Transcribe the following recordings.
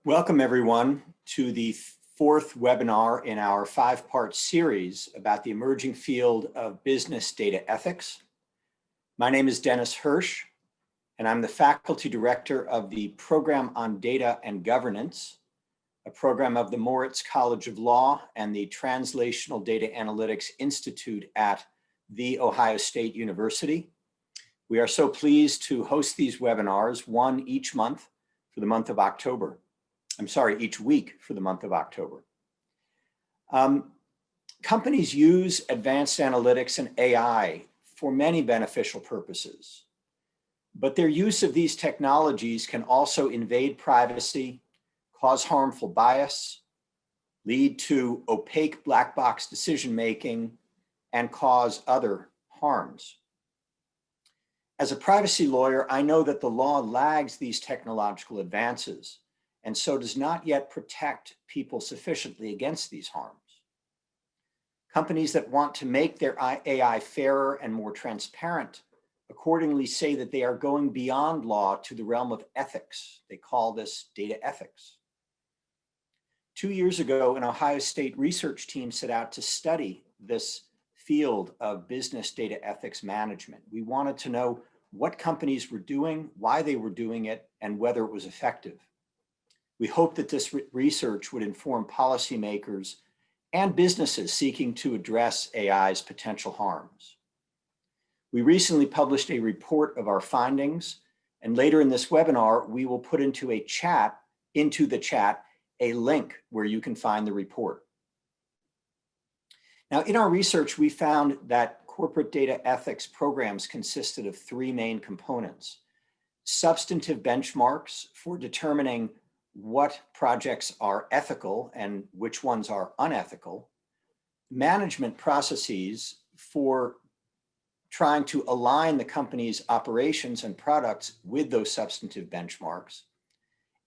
Welcome everyone to the fourth webinar in our five-part series about the emerging field of business data ethics. My name is Dennis Hirsch, and I'm the faculty director of the Program on Data and Governance, a program of the Moritz College of Law and the Translational Data Analytics Institute at The Ohio State University. We are so pleased to host these webinars, one each month for the month of October. Each week for the month of October. Companies use advanced analytics and AI for many beneficial purposes, but their use of these technologies can also invade privacy, cause harmful bias, lead to opaque black box decision-making, and cause other harms. As a privacy lawyer, I know that the law lags these technological advances and so does not yet protect people sufficiently against these harms. Companies that want to make their AI fairer and more transparent accordingly say that they are going beyond law to the realm of ethics. They call this data ethics. 2 years ago, an Ohio State research team set out to study this field of business data ethics management. We wanted to know what companies were doing, why they were doing it, and whether it was effective. We hope that this research would inform policymakers and businesses seeking to address AI's potential harms. We recently published a report of our findings, and later in this webinar, we will put into the chat a link where you can find the report. Now, in our research, we found that corporate data ethics programs consisted of three main components: substantive benchmarks for determining what projects are ethical and which ones are unethical, management processes for trying to align the company's operations and products with those substantive benchmarks,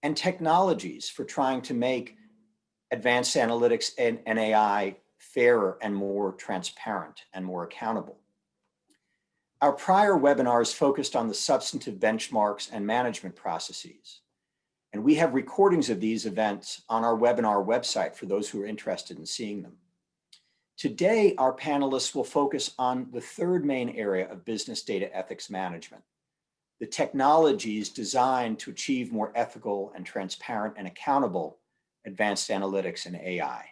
and technologies for trying to make advanced analytics and AI fairer and more transparent and more accountable. Our prior webinars focused on the substantive benchmarks and management processes. And we have recordings of these events on our webinar website for those who are interested in seeing them. Today, our panelists will focus on the third main area of business data ethics management: the technologies designed to achieve more ethical and transparent and accountable advanced analytics and AI.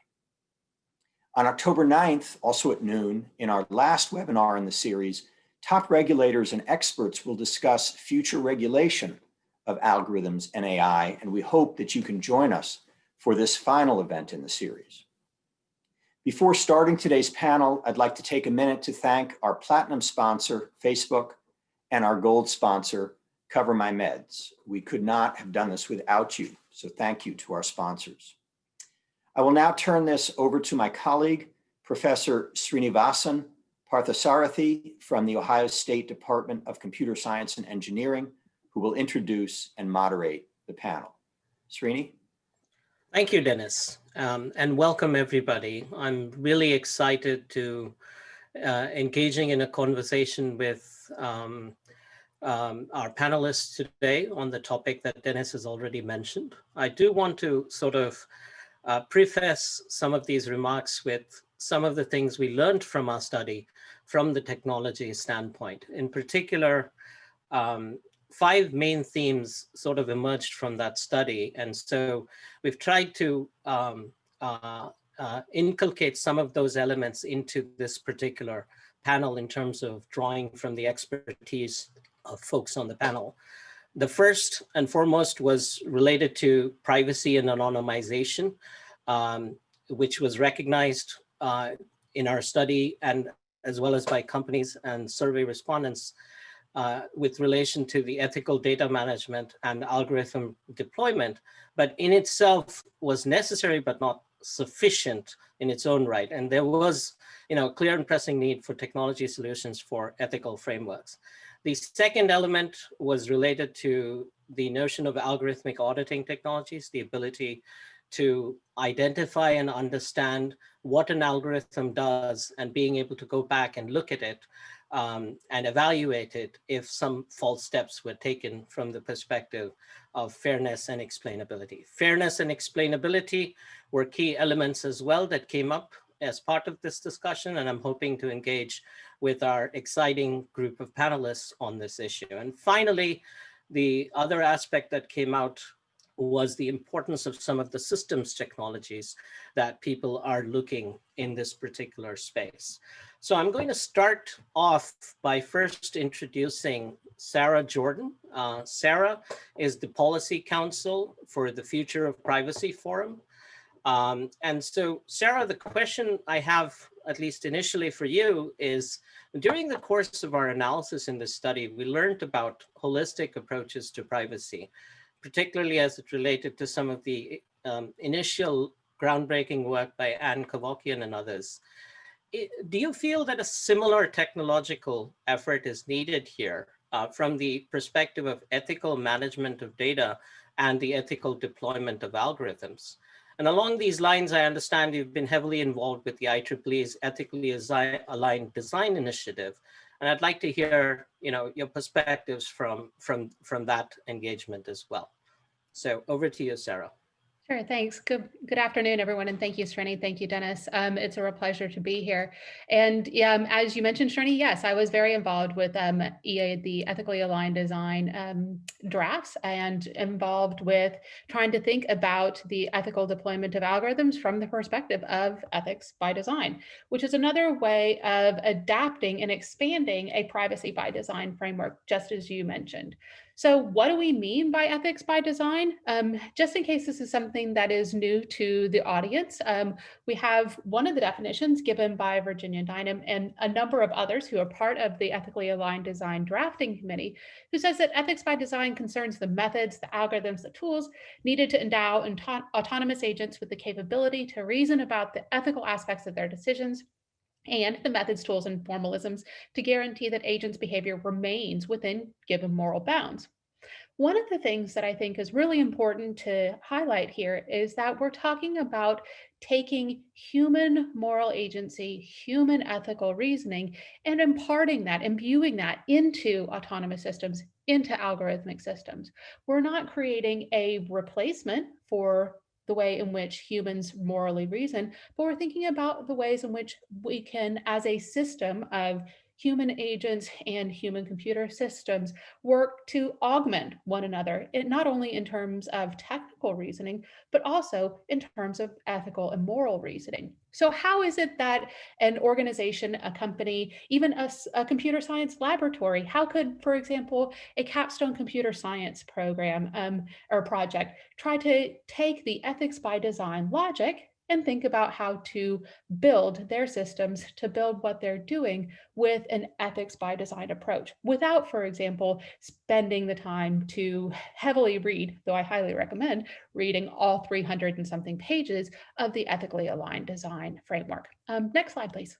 On October 9th, also at noon, in our last webinar in the series, top regulators and experts will discuss future regulation of algorithms and AI, and we hope that you can join us for this final event in the series. Before starting today's panel, I'd like to take a minute to thank our platinum sponsor, Facebook, and our gold sponsor, Cover My Meds. We could not have done this without you, so thank you to our sponsors. I will now turn this over to my colleague, Professor Srinivasan Parthasarathy from the Ohio State Department of Computer Science and Engineering, who will introduce and moderate the panel. Srini? Thank you, Dennis, and welcome everybody. I'm really excited to engaging in a conversation with our panelists today on the topic that Dennis has already mentioned. I do want to sort of preface some of these remarks with some of the things we learned from our study from the technology standpoint. In particular, 5 main themes sort of emerged from that study. And so we've tried to inculcate some of those elements into this particular panel in terms of drawing from the expertise of folks on the panel. The first and foremost was related to privacy and anonymization, which was recognized in our study and as well as by companies and survey respondents with relation to the ethical data management and algorithm deployment, but in itself was necessary but not sufficient in its own right. And there was, clear and pressing need for technology solutions for ethical frameworks. The second element was related to the notion of algorithmic auditing technologies, the ability to identify and understand what an algorithm does and being able to go back and look at it and evaluate it if some false steps were taken from the perspective of fairness and explainability. Fairness and explainability were key elements as well that came up as part of this discussion, and I'm hoping to engage with our exciting group of panelists on this issue. And finally, the other aspect that came out was the importance of some of the systems technologies that people are looking in this particular space. So I'm going to start off by first introducing Sarah Jordan. Sarah is the Policy Counsel for the Future of Privacy Forum. And so, Sarah, the question I have, at least initially for you, is during the course of our analysis in this study, we learned about holistic approaches to privacy, particularly as it related to some of the initial groundbreaking work by Anne Kevorkian and others. Do you feel that a similar technological effort is needed here from the perspective of ethical management of data and the ethical deployment of algorithms? And along these lines, I understand you've been heavily involved with the IEEE's Ethically Aligned Design Initiative. And I'd like to hear, your perspectives from that engagement as well. So over to you, Sarah. Sure, thanks. Good afternoon, everyone, and thank you, Srini. Thank you, Dennis. It's a real pleasure to be here. And yeah, as you mentioned, Srini, yes, I was very involved with EA, the Ethically Aligned Design drafts, and involved with trying to think about the ethical deployment of algorithms from the perspective of ethics by design, which is another way of adapting and expanding a privacy by design framework, just as you mentioned. So what do we mean by ethics by design? Just in case this is something that is new to the audience, we have one of the definitions given by Virginia Dynam and a number of others who are part of the Ethically Aligned Design Drafting Committee, who says that ethics by design concerns the methods, the algorithms, the tools needed to endow autonomous agents with the capability to reason about the ethical aspects of their decisions, and the methods, tools, and formalisms to guarantee that agents' behavior remains within given moral bounds. One of the things that I think is really important to highlight here is that we're talking about taking human moral agency, human ethical reasoning, and imparting that, imbuing that into autonomous systems, into algorithmic systems. We're not creating a replacement for the way in which humans morally reason, but we're thinking about the ways in which we can, as a system of human agents and human computer systems, work to augment one another, not only in terms of technical reasoning, but also in terms of ethical and moral reasoning. So how is it that an organization, a company, even a computer science laboratory, how could, for example, a capstone computer science program or project try to take the ethics by design logic and think about how to build their systems, to build what they're doing with an ethics by design approach, without, for example, spending the time to heavily read, though I highly recommend reading all 300 and something pages of the Ethically Aligned Design Framework. Next slide, please.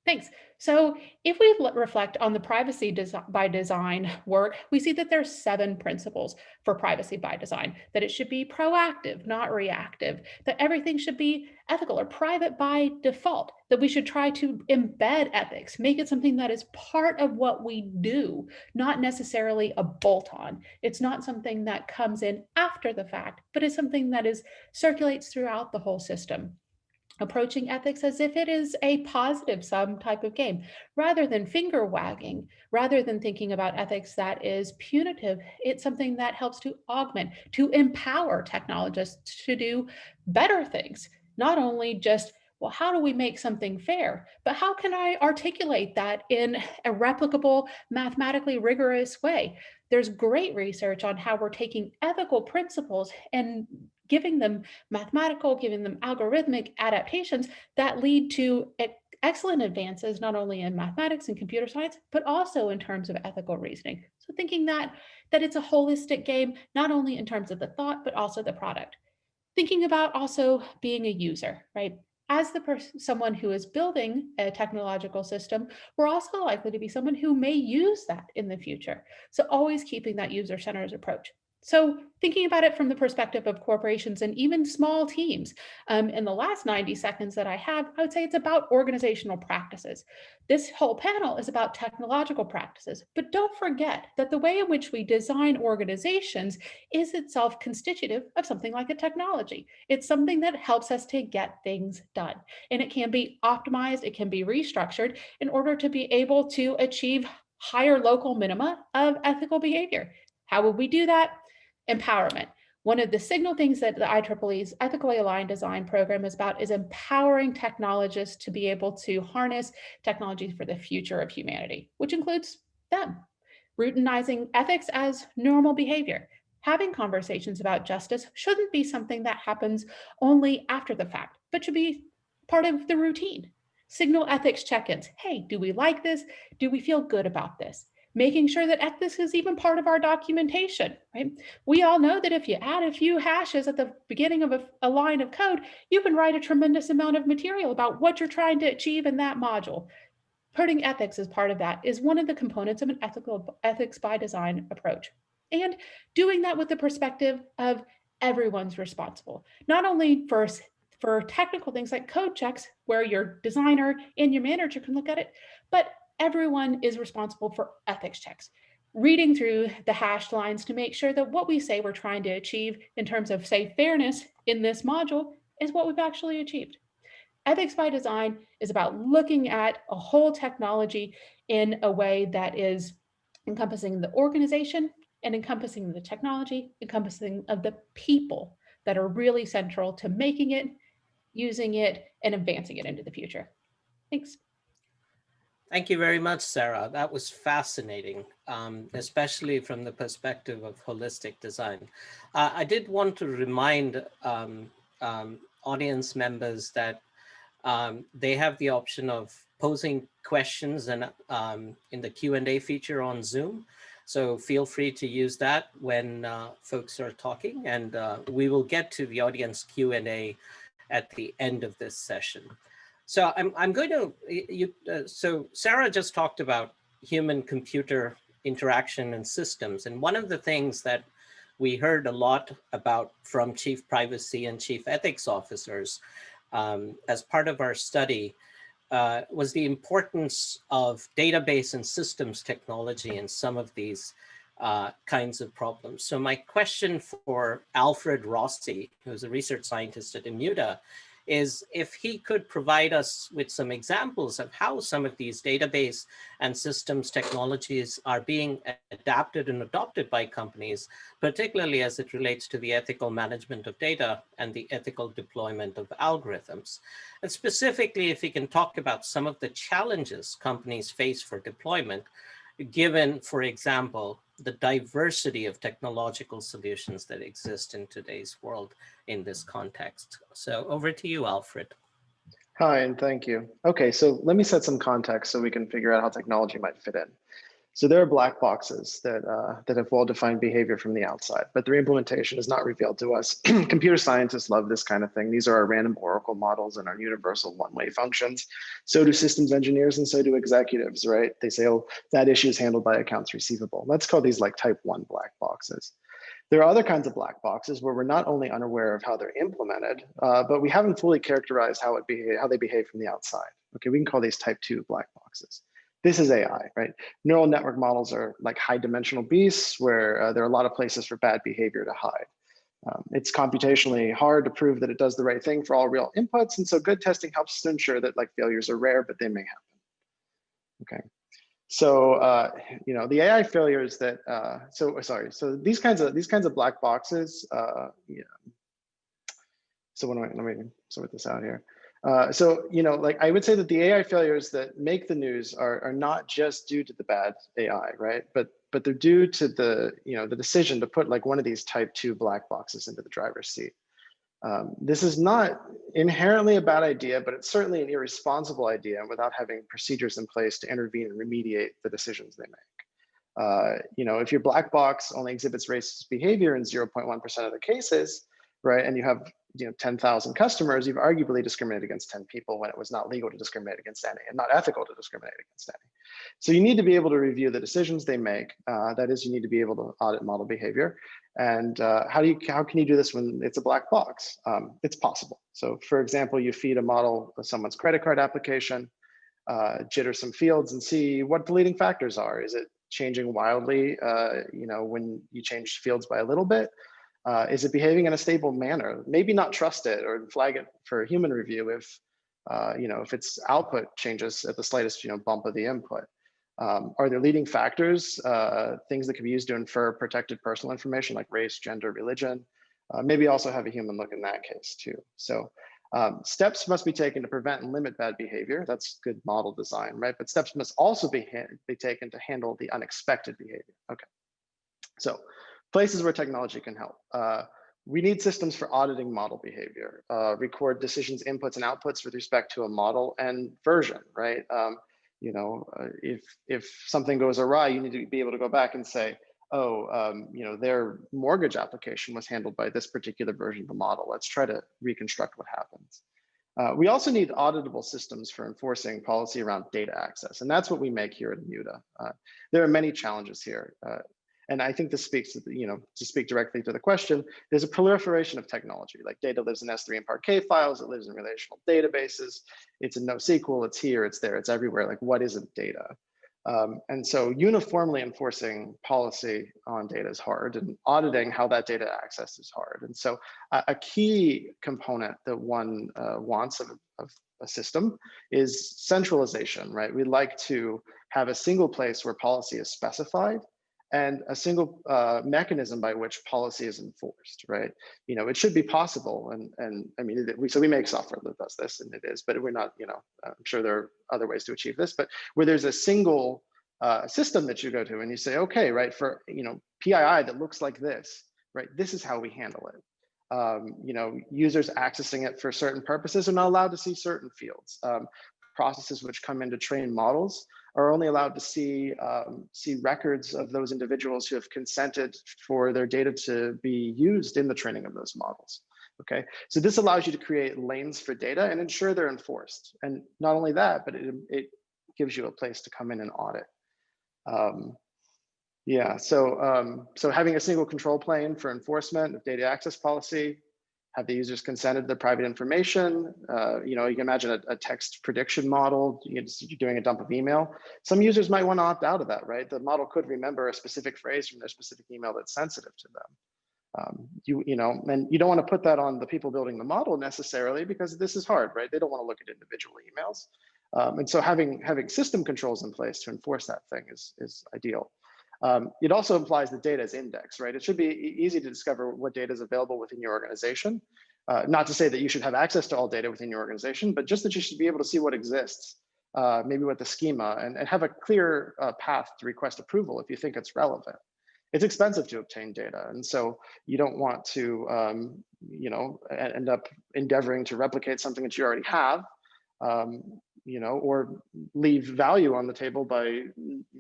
Thanks. So if we reflect on the privacy by design work, we see that there's 7 principles for privacy by design: that it should be proactive, not reactive, that everything should be ethical or private by default, that we should try to embed ethics, make it something that is part of what we do, not necessarily a bolt-on. It's not something that comes in after the fact, but is something that circulates throughout the whole system. Approaching ethics as if it is a positive sum type of game, rather than finger wagging, rather than thinking about ethics that is punitive. It's something that helps to augment, to empower technologists to do better things, not only just, well, how do we make something fair, but how can I articulate that in a replicable, mathematically rigorous way? There's great research on how we're taking ethical principles and giving them mathematical, giving them algorithmic adaptations that lead to excellent advances, not only in mathematics and computer science, but also in terms of ethical reasoning. So thinking that it's a holistic game, not only in terms of the thought, but also the product. Thinking about also being a user, right? As someone who is building a technological system, we're also likely to be someone who may use that in the future. So always keeping that user-centered approach. So thinking about it from the perspective of corporations and even small teams, in the last 90 seconds that I have, I would say it's about organizational practices. This whole panel is about technological practices, but don't forget that the way in which we design organizations is itself constitutive of something like a technology. It's something that helps us to get things done, and it can be optimized, it can be restructured in order to be able to achieve higher local minima of ethical behavior. How would we do that? Empowerment. One of the signal things that the IEEE's Ethically Aligned Design Program is about is empowering technologists to be able to harness technology for the future of humanity, which includes them. Routinizing ethics as normal behavior. Having conversations about justice shouldn't be something that happens only after the fact, but should be part of the routine. Signal ethics check-ins. Hey, do we like this? Do we feel good about this? Making sure that ethics is even part of our documentation, right? We all know that if you add a few hashes at the beginning of a line of code, you can write a tremendous amount of material about what you're trying to achieve in that module. Putting ethics as part of that is one of the components of an ethics by design approach. And doing that with the perspective of everyone's responsible, not only for technical things like code checks, where your designer and your manager can look at it, but everyone is responsible for ethics checks. Reading through the hashed lines to make sure that what we say we're trying to achieve in terms of, say, fairness in this module is what we've actually achieved. Ethics by design is about looking at a whole technology in a way that is encompassing the organization and encompassing the technology, encompassing of the people that are really central to making it, using it, and advancing it into the future. Thanks. Thank you very much, Sarah. That was fascinating, especially from the perspective of holistic design. I did want to remind audience members that they have the option of posing questions and in the Q&A feature on Zoom. So feel free to use that when folks are talking, and we will get to the audience Q&A at the end of this session. So I'm going to, so Sarah just talked about human-computer interaction and systems. And one of the things that we heard a lot about from chief privacy and chief ethics officers as part of our study was the importance of database and systems technology in some of these kinds of problems. So my question for Alfred Rossi, who's a research scientist at Immuta, is if he could provide us with some examples of how some of these database and systems technologies are being adapted and adopted by companies, particularly as it relates to the ethical management of data and the ethical deployment of algorithms. And specifically, if he can talk about some of the challenges companies face for deployment, given, for example, the diversity of technological solutions that exist in today's world in this context. So over to you, Alfred. Hi, and thank you. Okay, so let me set some context so we can figure out how technology might fit in. So there are black boxes that have well-defined behavior from the outside, but their implementation is not revealed to us. Computer scientists love this kind of thing. These are our random oracle models and our universal one-way functions. So do systems engineers and so do executives, right? They say, oh, that issue is handled by accounts receivable. Let's call these like type 1 black boxes. There are other kinds of black boxes where we're not only unaware of how they're implemented, but we haven't fully characterized how they behave from the outside. Okay, we can call these type 2 black boxes. This is AI, right? Neural network models are like high dimensional beasts where there are a lot of places for bad behavior to hide. It's computationally hard to prove that it does the right thing for all real inputs. And so good testing helps to ensure that like failures are rare, but they may happen. Okay. So, you know, the AI failures that, so these kinds of black boxes, yeah. So let me sort this out here. So, you know, like I would say that the AI failures that make the news are not just due to the bad AI, right? But they're due to the, you know, the decision to put like one of these type 2 black boxes into the driver's seat. This is not inherently a bad idea, but it's certainly an irresponsible idea without having procedures in place to intervene and remediate the decisions they make. You know, if your black box only exhibits racist behavior in 0.1% of the cases, right, and you have 10,000 customers, you've arguably discriminated against 10 people when it was not legal to discriminate against any and not ethical to discriminate against any. So you need to be able to review the decisions they make. That is, you need to be able to audit model behavior. And how can you do this when it's a black box? It's possible. So for example, you feed a model of someone's credit card application, jitter some fields and see what the leading factors are. Is it changing wildly, when you change fields by a little bit? Is it behaving in a stable manner? Maybe not trust it or flag it for human review if its output changes at the slightest bump of the input. Are there leading factors, things that can be used to infer protected personal information like race, gender, religion? Maybe also have a human look in that case too. So steps must be taken to prevent and limit bad behavior. That's good model design, right? But steps must also be taken to handle the unexpected behavior. Okay, so places where technology can help. We need systems for auditing model behavior, record decisions, inputs, and outputs with respect to a model and version, right? If something goes awry, you need to be able to go back and say, their mortgage application was handled by this particular version of the model. Let's try to reconstruct what happens. We also need auditable systems for enforcing policy around data access, and that's what we make here at Immuta. There are many challenges here. And I think this speaks to, to speak directly to the question, there's a proliferation of technology, like data lives in S3 and Parquet files, it lives in relational databases, it's in NoSQL, it's here, it's there, it's everywhere. Like, what isn't data? And so uniformly enforcing policy on data is hard, and auditing how that data access is hard. And so a key component that one wants of a system is centralization, right? We'd like to have a single place where policy is specified and a single mechanism by which policy is enforced, right? It should be possible, and I mean, so we make software that does this, and it is, but we're not, I'm sure there are other ways to achieve this, but where there's a single system that you go to and you say, okay, right, for PII that looks like this, right, this is how we handle it. Users accessing it for certain purposes are not allowed to see certain fields. Processes which come in to train models are only allowed to see records of those individuals who have consented for their data to be used in the training of those models. Okay, so this allows you to create lanes for data and ensure they're enforced. And not only that, but it gives you a place to come in and audit. So having a single control plane for enforcement of data access policy, have the users consented to their private information. You can imagine a text prediction model, you're doing a dump of email. Some users might want to opt out of that, right? The model could remember a specific phrase from their specific email that's sensitive to them. And you don't want to put that on the people building the model necessarily, because this is hard, right? They don't want to look at individual emails. And so having system controls in place to enforce that thing is ideal. It also implies that data is indexed, right? It should be easy to discover what data is available within your organization. Not to say that you should have access to all data within your organization, but just that you should be able to see what exists, maybe with the schema, and have a clear path to request approval if you think it's relevant. It's expensive to obtain data, and so you don't want to end up endeavoring to replicate something that you already have, or leave value on the table by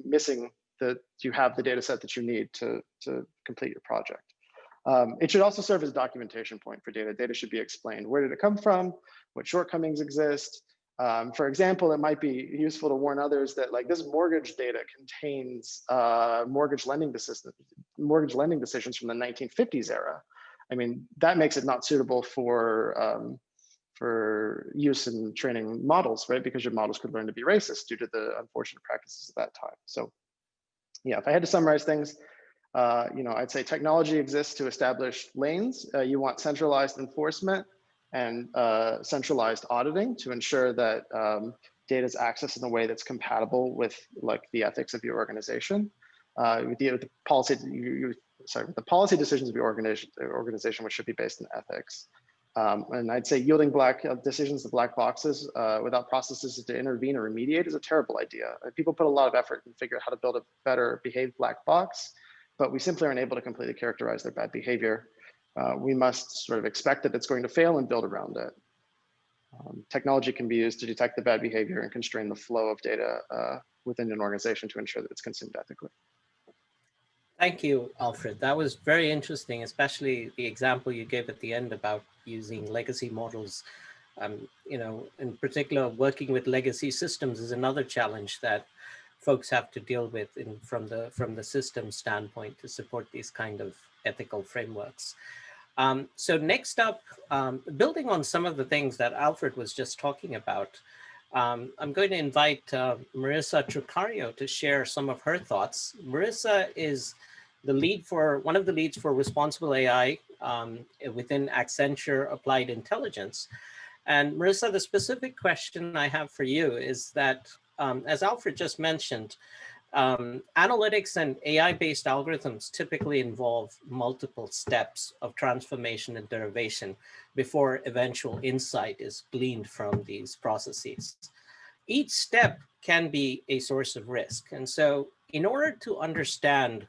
missing that you have the data set that you need to complete your project. It should also serve as a documentation point for data. Data should be explained. Where did it come from? What shortcomings exist? For example, it might be useful to warn others that, like, this mortgage data contains mortgage lending decisions from the 1950s era. I mean, that makes it not suitable for use in training models, right? Because your models could learn to be racist due to the unfortunate practices of that time. So yeah, if I had to summarize things, I'd say technology exists to establish lanes. You want centralized enforcement and centralized auditing to ensure that data is accessed in a way that's compatible with, like, the ethics of your organization. With the policy decisions of your organization, which should be based in ethics. And I'd say yielding decisions to black boxes without processes to intervene or remediate is a terrible idea. People put a lot of effort and figure out how to build a better behaved black box, but we simply aren't able to completely characterize their bad behavior. We must sort of expect that it's going to fail and build around it. Technology can be used to detect the bad behavior and constrain the flow of data within an organization to ensure that it's consumed ethically. Thank you, Alfred. That was very interesting, especially the example you gave at the end about using legacy models. In particular, working with legacy systems is another challenge that folks have to deal with from the system standpoint to support these kind of ethical frameworks. So next up, building on some of the things that Alfred was just talking about, I'm going to invite Marissa Trucario to share some of her thoughts. Marissa is one of the leads for responsible AI within Accenture Applied Intelligence. And Marissa, the specific question I have for you is that, as Alfred just mentioned, analytics and AI-based algorithms typically involve multiple steps of transformation and derivation before eventual insight is gleaned from these processes. Each step can be a source of risk. And so in order to understand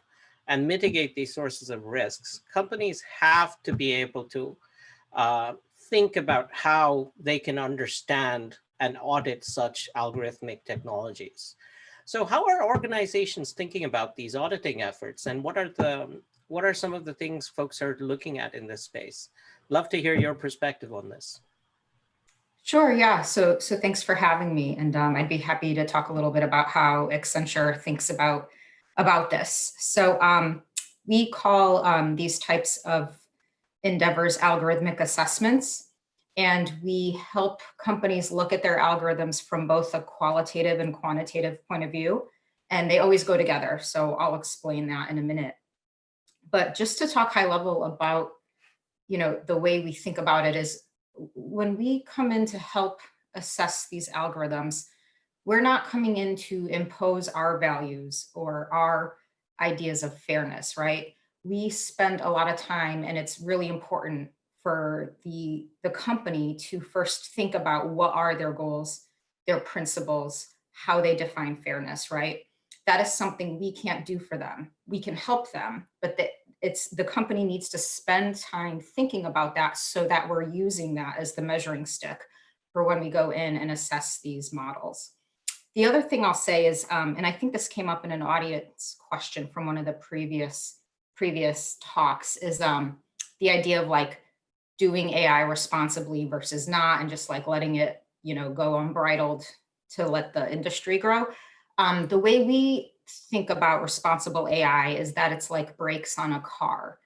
and mitigate these sources of risks, companies have to be able to think about how they can understand and audit such algorithmic technologies. So how are organizations thinking about these auditing efforts, and what are some of the things folks are looking at in this space? Love to hear your perspective on this. Sure, yeah. So thanks for having me, and I'd be happy to talk a little bit about how Accenture thinks about this. So we call these types of endeavors algorithmic assessments. And we help companies look at their algorithms from both a qualitative and quantitative point of view. And they always go together. So I'll explain that in a minute. But just to talk high level about, the way we think about it is when we come in to help assess these algorithms, we're not coming in to impose our values or our ideas of fairness, right? We spend a lot of time, and it's really important for the company to first think about what are their goals, their principles, how they define fairness, right? That is something we can't do for them. We can help them, but the company needs to spend time thinking about that so that we're using that as the measuring stick for when we go in and assess these models. The other thing I'll say is, and I think this came up in an audience question from one of the previous talks, is the idea of like doing AI responsibly versus not, and just like letting it, go unbridled to let the industry grow. The way we think about responsible AI is that it's like brakes on a car.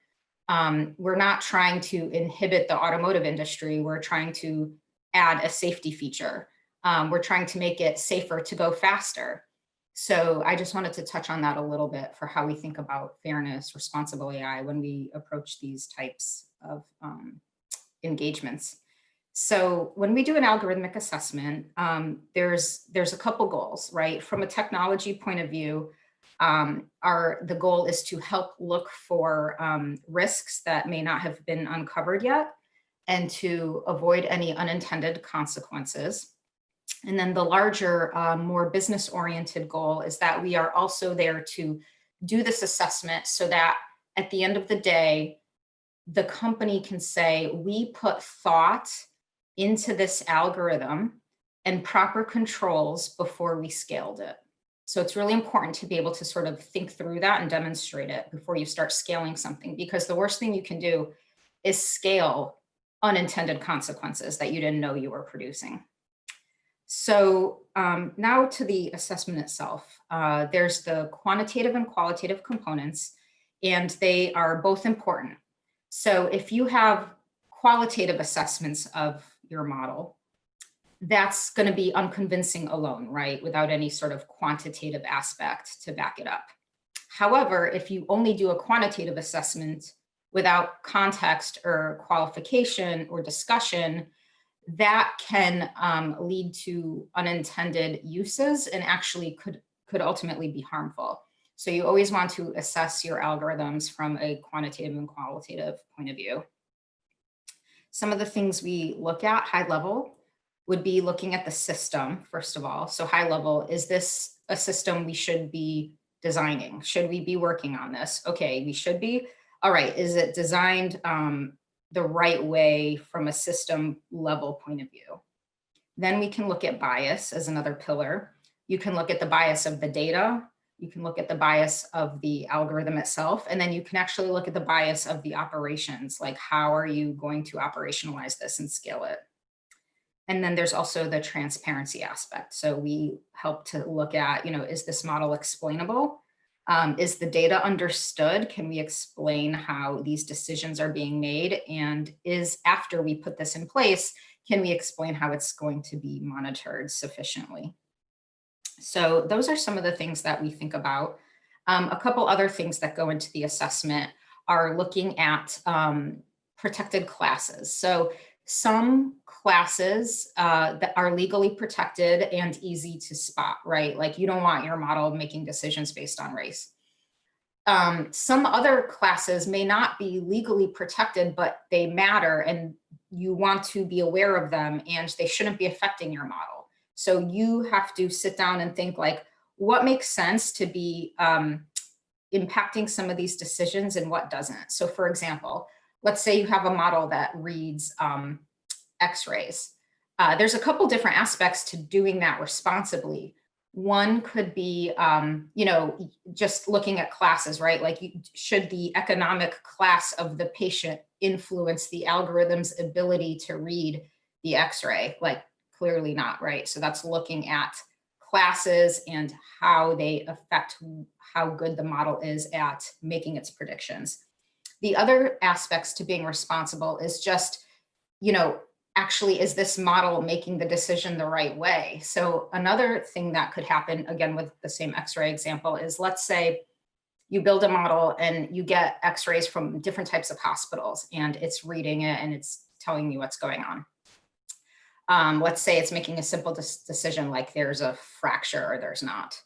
We're not trying to inhibit the automotive industry. We're trying to add a safety feature. We're trying to make it safer to go faster. So I just wanted to touch on that a little bit for how we think about fairness, responsible AI when we approach these types of engagements. So when we do an algorithmic assessment, there's a couple goals, right? From a technology point of view, the goal is to help look for risks that may not have been uncovered yet, and to avoid any unintended consequences. And then the larger, more business-oriented goal is that we are also there to do this assessment so that at the end of the day, the company can say, we put thought into this algorithm and proper controls before we scaled it. So it's really important to be able to sort of think through that and demonstrate it before you start scaling something, because the worst thing you can do is scale unintended consequences that you didn't know you were producing. So now to the assessment itself. There's the quantitative and qualitative components, and they are both important. So if you have qualitative assessments of your model, that's going to be unconvincing alone, right? Without any sort of quantitative aspect to back it up. However, if you only do a quantitative assessment without context or qualification or discussion, that can lead to unintended uses and actually could ultimately be harmful. So you always want to assess your algorithms from a quantitative and qualitative point of view. Some of the things we look at high level would be looking at the system, first of all. So high level, is this a system we should be designing? Should we be working on this? Okay, we should be. All right, is it designed the right way from a system level point of view? Then we can look at bias as another pillar. You can look at the bias of the data, You can look at the bias of the algorithm itself, and then you can actually look at the bias of the operations, like how are you going to operationalize this and scale it? And then there's also the transparency aspect. So we help to look at, is this model explainable? Is the data understood? Can we explain how these decisions are being made? And is, after we put this in place, can we explain how it's going to be monitored sufficiently? So those are some of the things that we think about. A couple other things that go into the assessment are looking at protected classes. So some classes that are legally protected and easy to spot, right? Like you don't want your model making decisions based on race. Some other classes may not be legally protected, but they matter and you want to be aware of them and they shouldn't be affecting your model. So you have to sit down and think like, what makes sense to be impacting some of these decisions and what doesn't. So for example, let's say you have a model that reads X-rays. There's a couple different aspects to doing that responsibly. One could be, just looking at classes, right? Like should the economic class of the patient influence the algorithm's ability to read the X-ray? Like clearly not, right? So that's looking at classes and how they affect how good the model is at making its predictions. The other aspects to being responsible is just, actually, is this model making the decision the right way? So another thing that could happen, again, with the same X-ray example, is let's say you build a model and you get X-rays from different types of hospitals and it's reading it and it's telling you what's going on. Let's say it's making a simple decision like there's a fracture or there's not.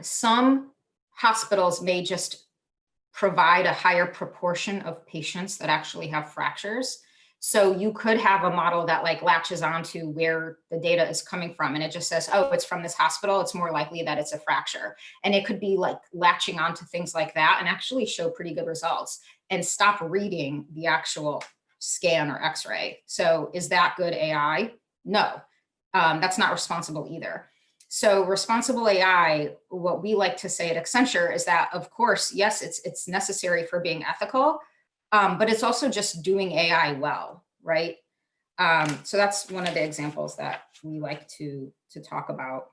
Some hospitals may just provide a higher proportion of patients that actually have fractures. So you could have a model that like latches onto where the data is coming from and it just says, oh, it's from this hospital. It's more likely that it's a fracture. And it could be like latching onto things like that and actually show pretty good results and stop reading the actual scan or X-ray. So is that good AI? No, that's not responsible either. So responsible AI, what we like to say at Accenture is that, of course, yes, it's necessary for being ethical, but it's also just doing AI well, right? So that's one of the examples that we like to talk about.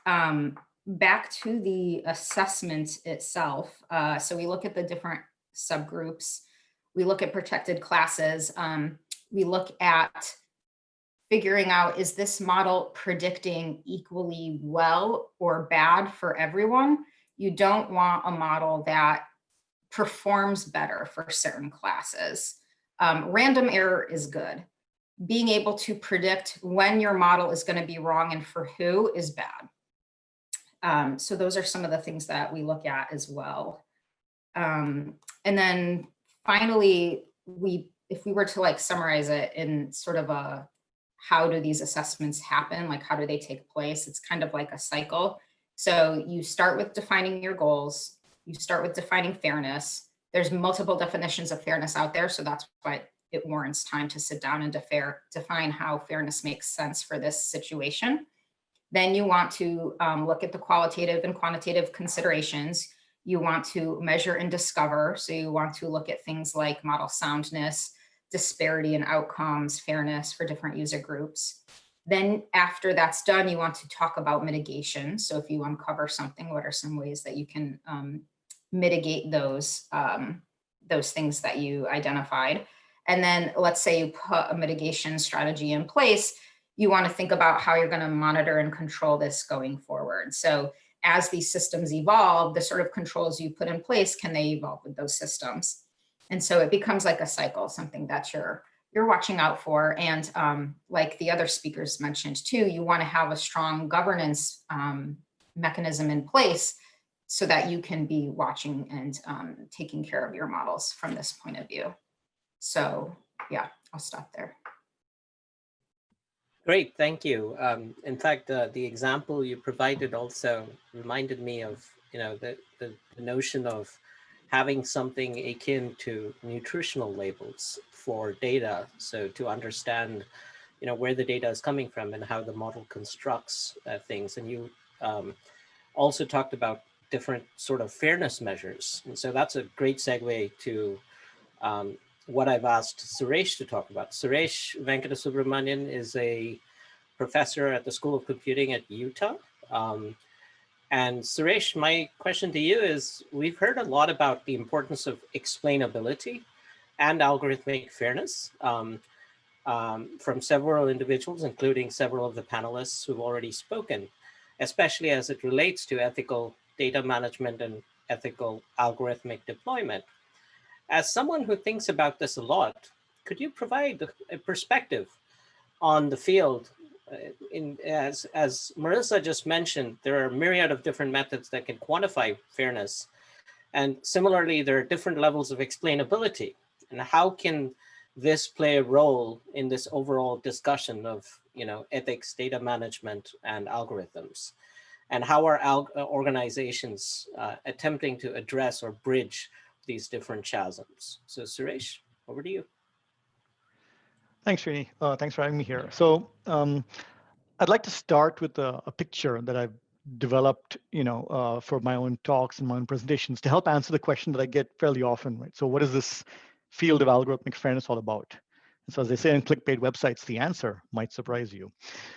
Back to the assessment itself. So we look at the different subgroups. We look at protected classes. We look at figuring out, is this model predicting equally well or bad for everyone? You don't want a model that performs better for certain classes. Random error is good. Being able to predict when your model is going to be wrong and for who is bad. So those are some of the things that we look at as well. And then finally, if we were to like summarize it in sort of a, how do these assessments happen? Like how do they take place? It's kind of like a cycle. So you start with defining your goals. You start with defining fairness. There's multiple definitions of fairness out there. So that's why it warrants time to sit down and define how fairness makes sense for this situation. Then you want to look at the qualitative and quantitative considerations. You want to measure and discover. So you want to look at things like model soundness, disparity in outcomes, fairness for different user groups. Then after that's done, you want to talk about mitigation. So if you uncover something, what are some ways that you can mitigate those things that you identified? And then let's say you put a mitigation strategy in place, you want to think about how you're going to monitor and control this going forward. So as these systems evolve, the sort of controls you put in place, can they evolve with those systems? And so it becomes like a cycle, something that you're watching out for. And like the other speakers mentioned too, you want to have a strong governance mechanism in place so that you can be watching and taking care of your models from this point of view. So yeah, I'll stop there. Great, thank you. In fact, the example you provided also reminded me of, the notion of having something akin to nutritional labels for data. So to understand, where the data is coming from and how the model constructs things. And you also talked about different sort of fairness measures. And so that's a great segue to what I've asked Suresh to talk about. Suresh Venkatasubramanian is a professor at the School of Computing at Utah. And Suresh, my question to you is, we've heard a lot about the importance of explainability and algorithmic fairness from several individuals, including several of the panelists who've already spoken, especially as it relates to ethical data management and ethical algorithmic deployment. As someone who thinks about this a lot, could you provide a perspective on the field? As Marissa just mentioned, there are a myriad of different methods that can quantify fairness. And similarly, there are different levels of explainability. And how can this play a role in this overall discussion of, ethics, data management, and algorithms? And how are organizations attempting to address or bridge these different chasms? So Suresh, over to you. Thanks, Srini. Thanks for having me here. So I'd like to start with a picture that I've developed, for my own talks and my own presentations to help answer the question that I get fairly often, right? So what is this field of algorithmic fairness all about? And so as they say in clickbait websites, the answer might surprise you.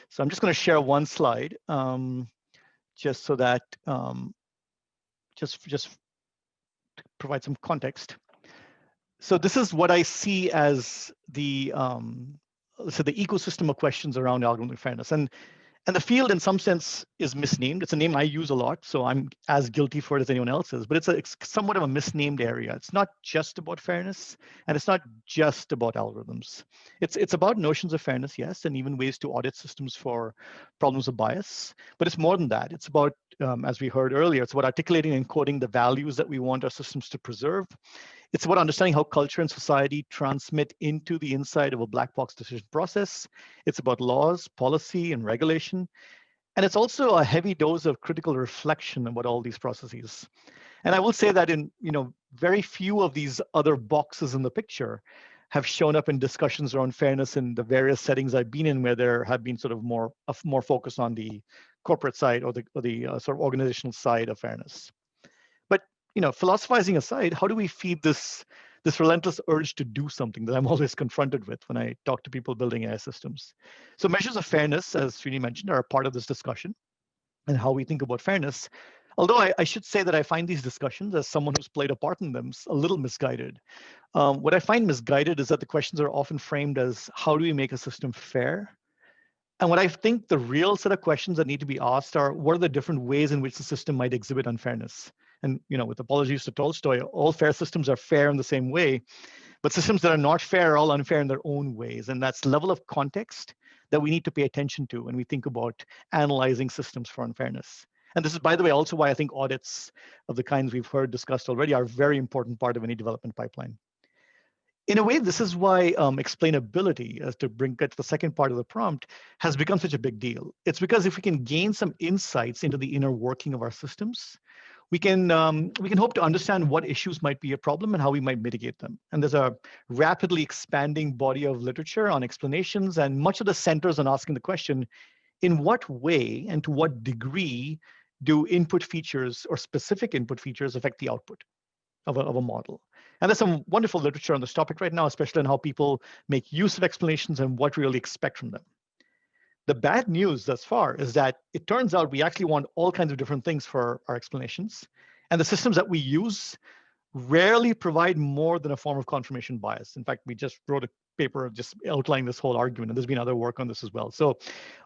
So I'm just going to share one slide, just so that, just to provide some context. So this is what I see as the ecosystem of questions around algorithmic fairness. And the field, in some sense, is misnamed. It's a name I use a lot, so I'm as guilty for it as anyone else is. But it's somewhat of a misnamed area. It's not just about fairness, and it's not just about algorithms. It's about notions of fairness, yes, and even ways to audit systems for problems of bias. But it's more than that. It's about, as we heard earlier, it's about articulating and encoding the values that we want our systems to preserve. It's about understanding how culture and society transmit into the inside of a black box decision process. It's about laws, policy, and regulation. And it's also a heavy dose of critical reflection about all these processes. And I will say that in, very few of these other boxes in the picture have shown up in discussions around fairness in the various settings I've been in, where there have been sort of more focus on the corporate side or the sort of organizational side of fairness. Philosophizing aside, how do we feed this relentless urge to do something that I'm always confronted with when I talk to people building AI systems? So measures of fairness, as Srini mentioned, are a part of this discussion and how we think about fairness. Although I should say that I find these discussions, as someone who's played a part in them, a little misguided. What I find misguided is that the questions are often framed as, how do we make a system fair? And what I think the real set of questions that need to be asked are, what are the different ways in which the system might exhibit unfairness? And with apologies to Tolstoy, all fair systems are fair in the same way, but systems that are not fair are all unfair in their own ways. And that's level of context that we need to pay attention to when we think about analyzing systems for unfairness. And this is, by the way, also why I think audits of the kinds we've heard discussed already are a very important part of any development pipeline. In a way, this is why explainability, as to get to the second part of the prompt, has become such a big deal. It's because if we can gain some insights into the inner working of our systems, we can hope to understand what issues might be a problem and how we might mitigate them. And there's a rapidly expanding body of literature on explanations, and much of the centers on asking the question, in what way and to what degree do input features or specific input features affect the output of a model? And there's some wonderful literature on this topic right now, especially on how people make use of explanations and what we really expect from them. The bad news thus far is that it turns out we actually want all kinds of different things for our explanations. And the systems that we use rarely provide more than a form of confirmation bias. In fact, we just wrote a paper just outlining this whole argument, and there's been other work on this as well. So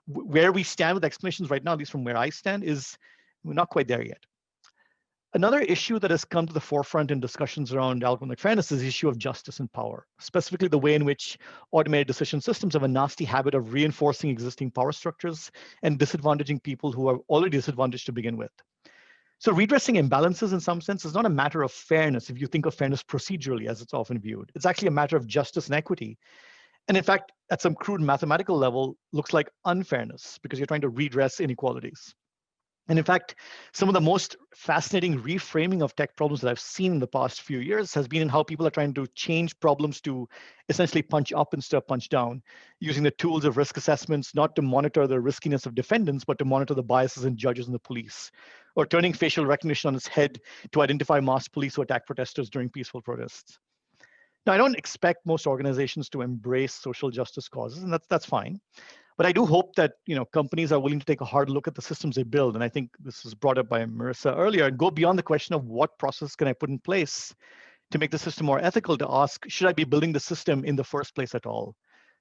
where we stand with explanations right now, at least from where I stand, is we're not quite there yet. Another issue that has come to the forefront in discussions around algorithmic fairness is the issue of justice and power, specifically the way in which automated decision systems have a nasty habit of reinforcing existing power structures and disadvantaging people who are already disadvantaged to begin with. So redressing imbalances in some sense is not a matter of fairness if you think of fairness procedurally as it's often viewed. It's actually a matter of justice and equity. And in fact, at some crude mathematical level, looks like unfairness because you're trying to redress inequalities. And in fact, some of the most fascinating reframing of tech problems that I've seen in the past few years has been in how people are trying to change problems to essentially punch up instead of punch down, using the tools of risk assessments, not to monitor the riskiness of defendants, but to monitor the biases in judges and the police, or turning facial recognition on its head to identify masked police who attack protesters during peaceful protests. Now, I don't expect most organizations to embrace social justice causes, and that's fine. But I do hope that companies are willing to take a hard look at the systems they build. And I think this was brought up by Marissa earlier, and go beyond the question of what process can I put in place to make the system more ethical, to ask, should I be building the system in the first place at all?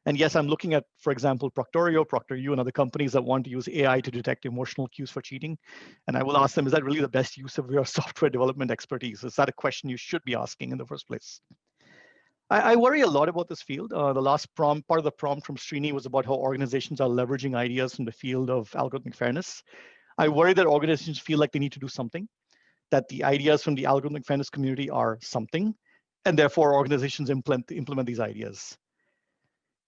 And yes, I'm looking at, for example, Proctorio, ProctorU, and other companies that want to use AI to detect emotional cues for cheating. And I will ask them, is that really the best use of your software development expertise? Is that a question you should be asking in the first place? I worry a lot about this field. The last part of the prompt from Srini was about how organizations are leveraging ideas from the field of algorithmic fairness. I worry that organizations feel like they need to do something, that the ideas from the algorithmic fairness community are something, and therefore organizations implement these ideas.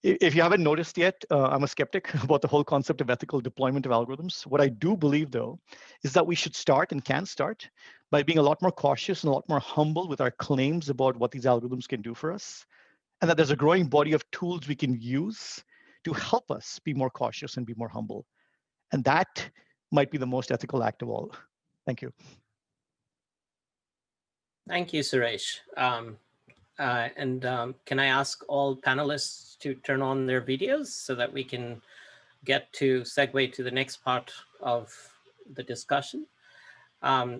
If you haven't noticed yet, I'm a skeptic about the whole concept of ethical deployment of algorithms. What I do believe, though, is that we should start and can start by being a lot more cautious and a lot more humble with our claims about what these algorithms can do for us, and that there's a growing body of tools we can use to help us be more cautious and be more humble. And that might be the most ethical act of all. Thank you. Thank you, Suresh. Can I ask all panelists to turn on their videos so that we can get to segue to the next part of the discussion?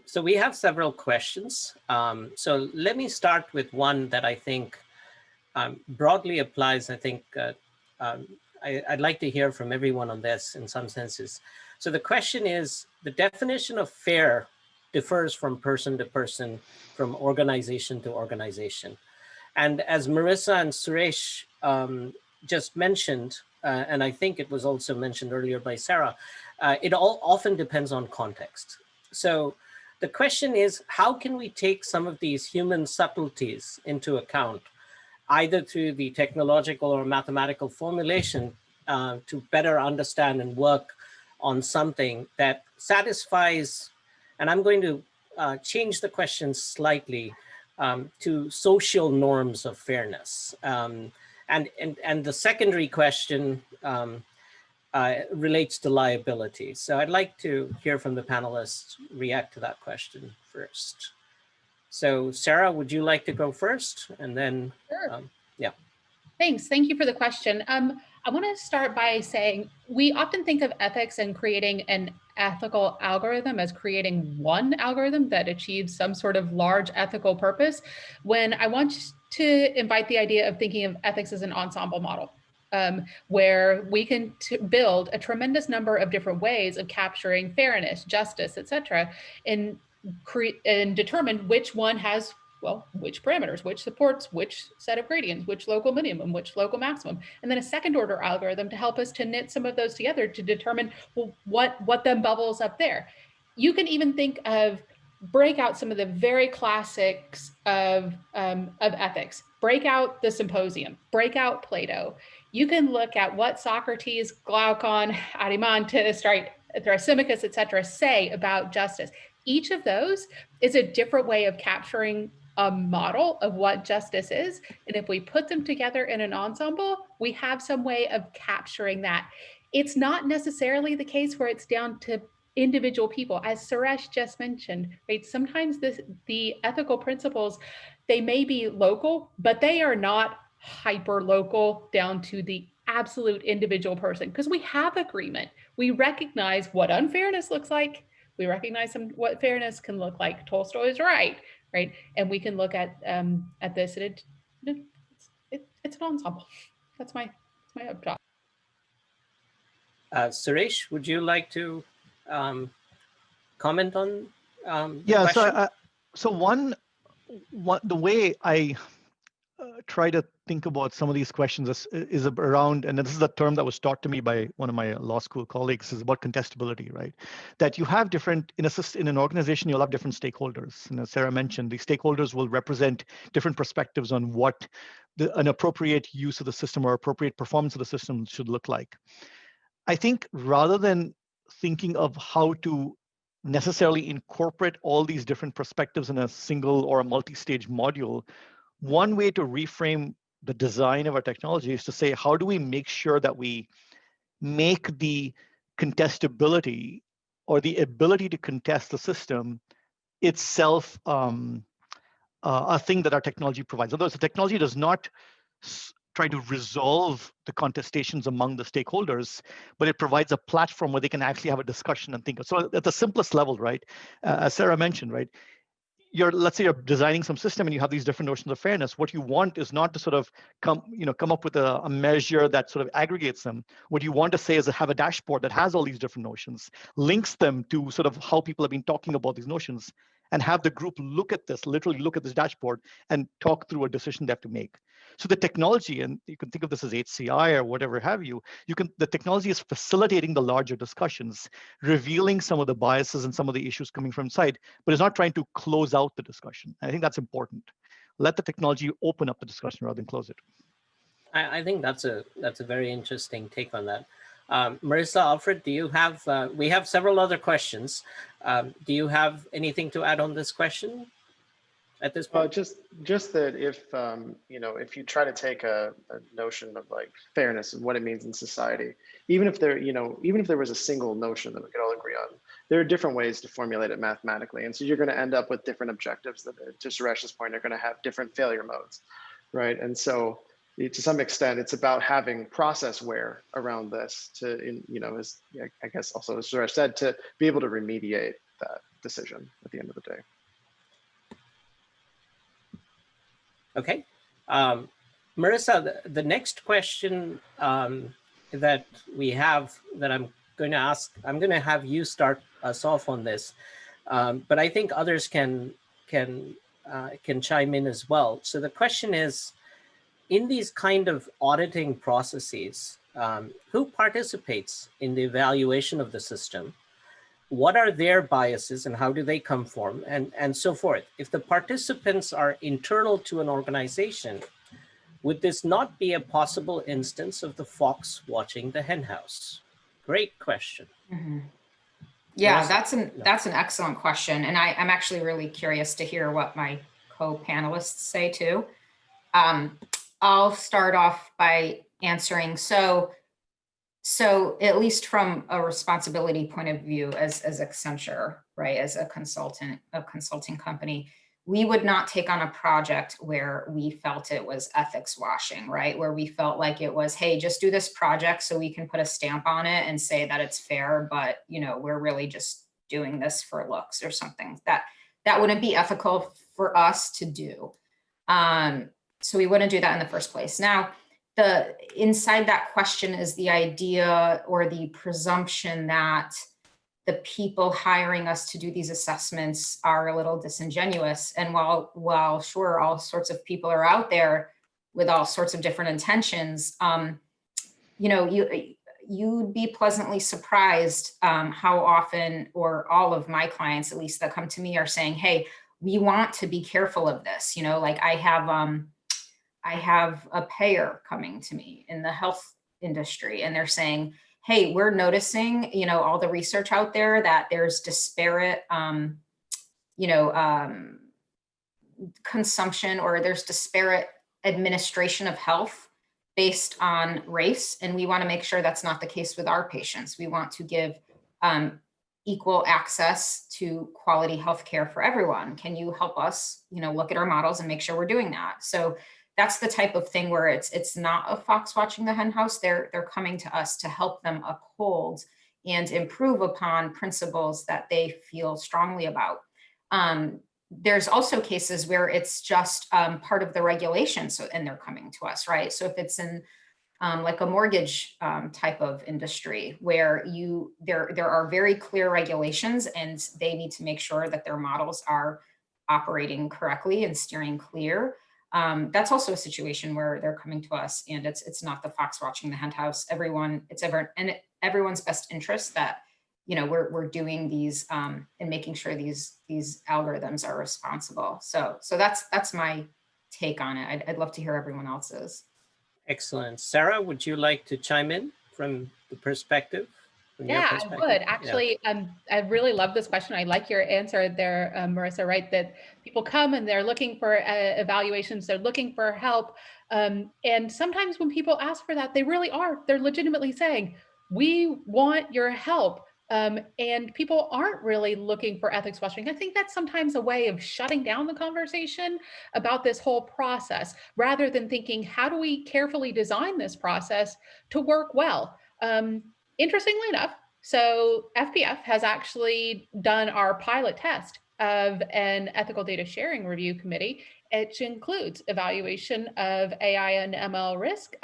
So we have several questions. So let me start with one that I think broadly applies. I think I'd like to hear from everyone on this in some senses. So the question is, the definition of fair differs from person to person, from organization to organization. And as Marissa and Suresh just mentioned, and I think it was also mentioned earlier by Sarah, it all often depends on context. So the question is, how can we take some of these human subtleties into account, either through the technological or mathematical formulation, to better understand and work on something that satisfies, and I'm going to change the question slightly, to social norms of fairness. And the secondary question relates to liability. So I'd like to hear from the panelists react to that question first. So Sarah, would you like to go first? And then, Sure. Yeah. Thanks. Thank you for the question. I want to start by saying we often think of ethics and creating an ethical algorithm as creating one algorithm that achieves some sort of large ethical purpose, when I want to invite the idea of thinking of ethics as an ensemble model, where we can build a tremendous number of different ways of capturing fairness, justice, etc., and determine which one has, well, which parameters, which supports which set of gradients, which local minimum, which local maximum, and then a second order algorithm to help us to knit some of those together to determine, well, what then bubbles up there. You can even think of, break out some of the very classics of ethics, break out the Symposium, break out Plato. You can look at what Socrates, Glaucon, Adimantus, right, Thrasymachus, etc., say about justice. Each of those is a different way of capturing a model of what justice is. And if we put them together in an ensemble, we have some way of capturing that. It's not necessarily the case where it's down to individual people, as Suresh just mentioned, right? Sometimes the ethical principles, they may be local, but they are not hyper local down to the absolute individual person, because we have agreement. We recognize what unfairness looks like. We recognize what fairness can look like. Tolstoy is right? And we can look at this, and it's an ensemble. That's my job. Suresh, would you like to comment on yeah, question? So the way I try to think about some of these questions is around, and this is a term that was taught to me by one of my law school colleagues, is about contestability, right? That you have different, in an organization, you'll have different stakeholders. And as Sarah mentioned, the stakeholders will represent different perspectives on what an appropriate use of the system or appropriate performance of the system should look like. I think rather than thinking of how to necessarily incorporate all these different perspectives in a single or a multi-stage module, one way to reframe the design of our technology is to say, how do we make sure that we make the contestability or the ability to contest the system itself a thing that our technology provides. Otherwise, the technology does not try to resolve the contestations among the stakeholders, but it provides a platform where they can actually have a discussion and think. So at the simplest level, right, as Sarah mentioned, right, let's say you're designing some system and you have these different notions of fairness. What you want is not to sort of come up with a measure that sort of aggregates them. What you want to say is to have a dashboard that has all these different notions, links them to sort of how people have been talking about these notions, and have the group literally look at this dashboard and talk through a decision they have to make. So the technology, and you can think of this as HCI or whatever have you, the technology is facilitating the larger discussions, revealing some of the biases and some of the issues coming from inside, but it's not trying to close out the discussion. I think that's important. Let the technology open up the discussion rather than close it. I think that's a very interesting take on that. Marissa, Alfred, do you have, we have several other questions. Do you have anything to add on this question at this point? Just that if, if you try to take a notion of like fairness and what it means in society, even if there was a single notion that we could all agree on, there are different ways to formulate it mathematically. And so you're going to end up with different objectives that, to Suresh's point, are going to have different failure modes, right? And so to some extent, it's about having processware around this to, as I guess also as Suresh said, to be able to remediate that decision at the end of the day. Okay. Marissa, the next question that we have that I'm going to ask, I'm going to have you start us off on this, but I think others can chime in as well. So the question is, in these kind of auditing processes, who participates in the evaluation of the system? What are their biases and how do they come from, and so forth? If the participants are internal to an organization, would this not be a possible instance of the fox watching the henhouse? Great question. Mm-hmm. Yeah, that's an excellent question. And I'm actually really curious to hear what my co-panelists say too. I'll start off by answering. So at least from a responsibility point of view, as Accenture, right, as a consulting company, we would not take on a project where we felt it was ethics washing, right? Where we felt like it was, hey, just do this project so we can put a stamp on it and say that it's fair, but we're really just doing this for looks or something. That wouldn't be ethical for us to do. So we wouldn't do that in the first place. Now, inside that question is the idea or the presumption that the people hiring us to do these assessments are a little disingenuous. And while sure, all sorts of people are out there with all sorts of different intentions, you'd be pleasantly surprised how often, or all of my clients, at least that come to me, are saying, hey, we want to be careful of this. Like I have a payer coming to me in the health industry, and they're saying, hey, we're noticing, all the research out there that there's disparate, consumption, or there's disparate administration of health based on race. And we want to make sure that's not the case with our patients. We want to give equal access to quality healthcare for everyone. Can you help us, look at our models and make sure we're doing that? So that's the type of thing where it's not a fox watching the henhouse. They're coming to us to help them uphold and improve upon principles that they feel strongly about. There's also cases where it's just part of the regulation, and they're coming to us, right? So if it's in like a mortgage type of industry where there are very clear regulations and they need to make sure that their models are operating correctly and steering clear. That's also a situation where they're coming to us, and it's not the fox watching the henhouse. Everyone's best interest that we're doing these and making sure these algorithms are responsible. So that's my take on it. I'd love to hear everyone else's. Excellent. Sarah, would you like to chime in from the perspective? Yeah, I would actually. I really love this question. I like your answer there, Marissa. Right, that people come and they're looking for evaluations. They're looking for help, and sometimes when people ask for that, they really are. They're legitimately saying, "We want your help. And people aren't really looking for ethics washing. I think that's sometimes a way of shutting down the conversation about this whole process, rather than thinking, how do we carefully design this process to work well? Interestingly enough, so FPF has actually done our pilot test of an ethical data sharing review committee. It includes evaluation of AI and ML risk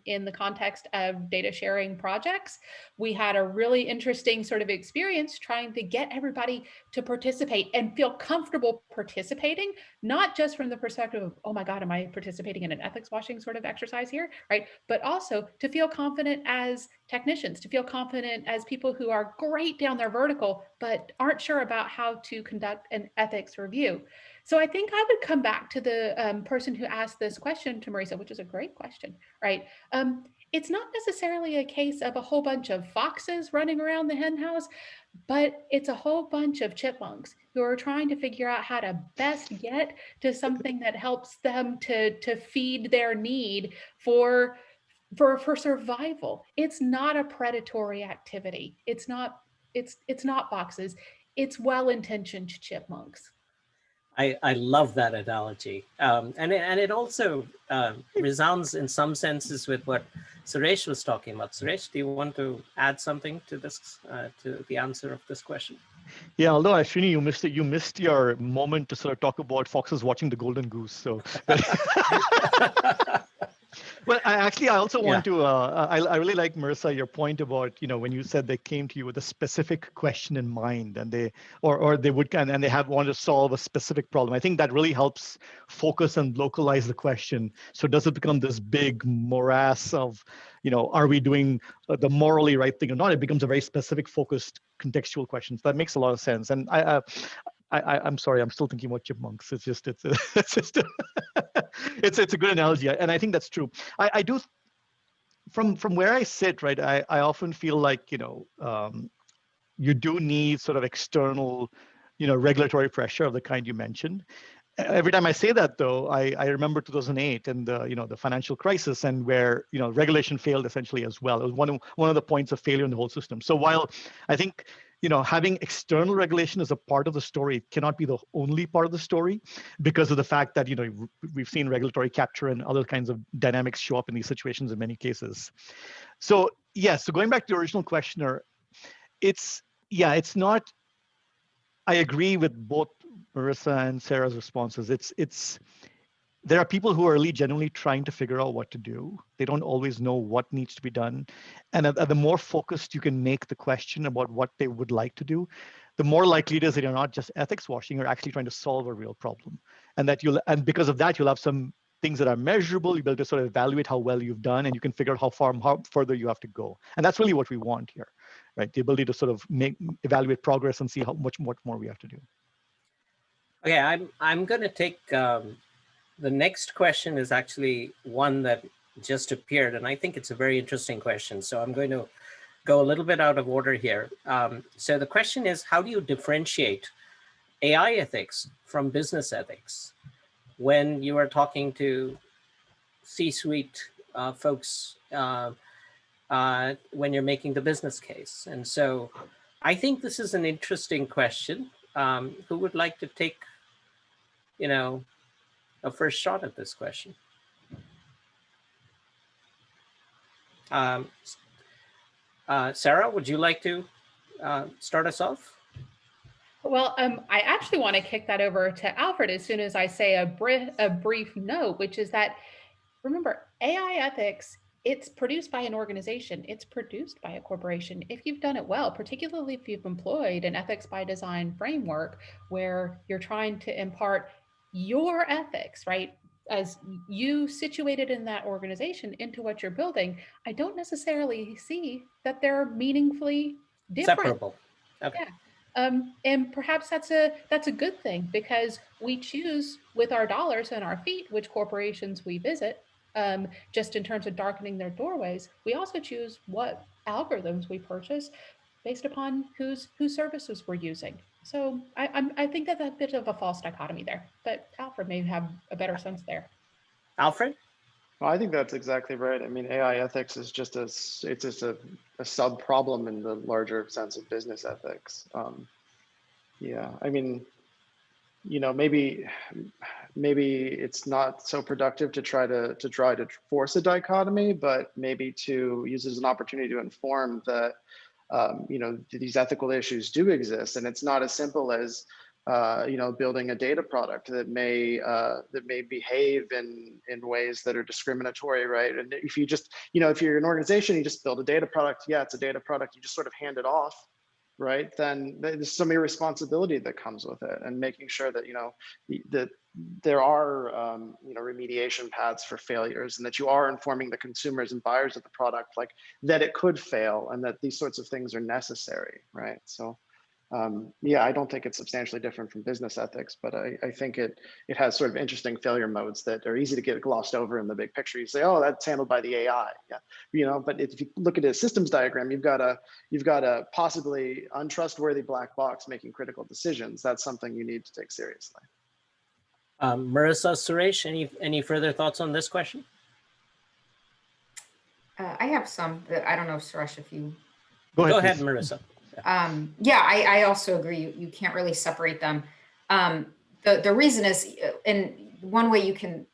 in the context of data sharing projects. We had a really interesting sort of experience trying to get everybody to participate and feel comfortable participating, not just from the perspective of, oh my God, am I participating in an ethics washing sort of exercise here, right? But also to feel confident as technicians, to feel confident as people who are great down their vertical, but aren't sure about how to conduct an ethics review. So I think I would come back to the person who asked this question to Marisa, which is a great question, right? It's not necessarily a case of a whole bunch of foxes running around the hen house, but it's a whole bunch of chipmunks who are trying to figure out how to best get to something that helps them to feed their need for survival. It's not a predatory activity. It's not foxes. It's well-intentioned chipmunks. I love that analogy. And it also resounds in some senses with what Suresh was talking about. Suresh, do you want to add something to this, to the answer of this question? Yeah, although Ashwini, you missed your moment to sort of talk about foxes watching the golden goose. So, well, I also want to. I really like, Marisa, your point about, when you said they came to you with a specific question in mind, and they want to solve a specific problem. I think that really helps focus and localize the question. So does it become this big morass of, are we doing the morally right thing or not? It becomes a very specific, focused, contextual question. So that makes a lot of sense. And I'm sorry, I'm still thinking about chipmunks. It's just it's a good analogy, and I think that's true. I do, from where I sit, right? I often feel like you do need sort of external, regulatory pressure of the kind you mentioned. Every time I say that, though, I remember 2008 and the financial crisis, and where regulation failed essentially as well. It was one of the points of failure in the whole system. So while I think having external regulation is a part of the story, it cannot be the only part of the story, because of the fact that we've seen regulatory capture and other kinds of dynamics show up in these situations in many cases. So yes, so going back to the original questioner, it's not. I agree with both Marisa and Sarah's responses. There are people who are really genuinely trying to figure out what to do. They don't always know what needs to be done. And the more focused you can make the question about what they would like to do, the more likely it is that you're not just ethics washing, you're actually trying to solve a real problem. And because of that, you'll have some things that are measurable. You'll be able to sort of evaluate how well you've done, and you can figure out how further you have to go. And that's really what we want here, right? The ability to sort of evaluate progress and see how much more we have to do. Okay, I'm going to take the next question is actually one that just appeared, and I think it's a very interesting question. So I'm going to go a little bit out of order here. So the question is, how do you differentiate AI ethics from business ethics when you are talking to C-suite folks when you're making the business case? And so I think this is an interesting question. Who would like to take, a first shot at this question? Sarah, would you like to start us off? Well, I actually want to kick that over to Alfred as soon as I say a brief note, which is that, remember, AI ethics, it's produced by an organization. It's produced by a corporation. If you've done it well, particularly if you've employed an ethics by design framework where you're trying to impart your ethics, right, as you situated in that organization into what you're building, I don't necessarily see that they're meaningfully different. Separable. Okay. Yeah. And perhaps that's a good thing, because we choose with our dollars and our feet which corporations we visit. Just in terms of darkening their doorways, we also choose what algorithms we purchase based upon whose services we're using. So I think that's a bit of a false dichotomy there, but Alfred may have a better sense there. Alfred? Well, I think that's exactly right. I mean, AI ethics is just it's just a sub problem in the larger sense of business ethics. Yeah, I mean, you know, maybe it's not so productive to try to force a dichotomy, but maybe to use it as an opportunity to inform that you know, these ethical issues do exist, and it's not as simple as you know, building a data product that may behave in ways that are discriminatory, right? And if you just, you know, if you're an organization, you just build a data product, yeah, it's a data product, you just sort of hand it off, right? Then there's some irresponsibility that comes with it, and making sure that, you know, that there are you know, remediation paths for failures, and that you are informing the consumers and buyers of the product, like, that it could fail and that these sorts of things are necessary, right? So yeah, I don't think it's substantially different from business ethics, but I think it has sort of interesting failure modes that are easy to get glossed over in the big picture. You say, oh, that's handled by the AI, yeah, you know. But if you look at a systems diagram, you've got a possibly untrustworthy black box making critical decisions. That's something you need to take seriously. Marissa, Suresh, any further thoughts on this question? I have some. I don't know, Suresh, if you. Go ahead, please. Marissa. Yeah, I also agree. You can't really separate them. The reason is, and one way you can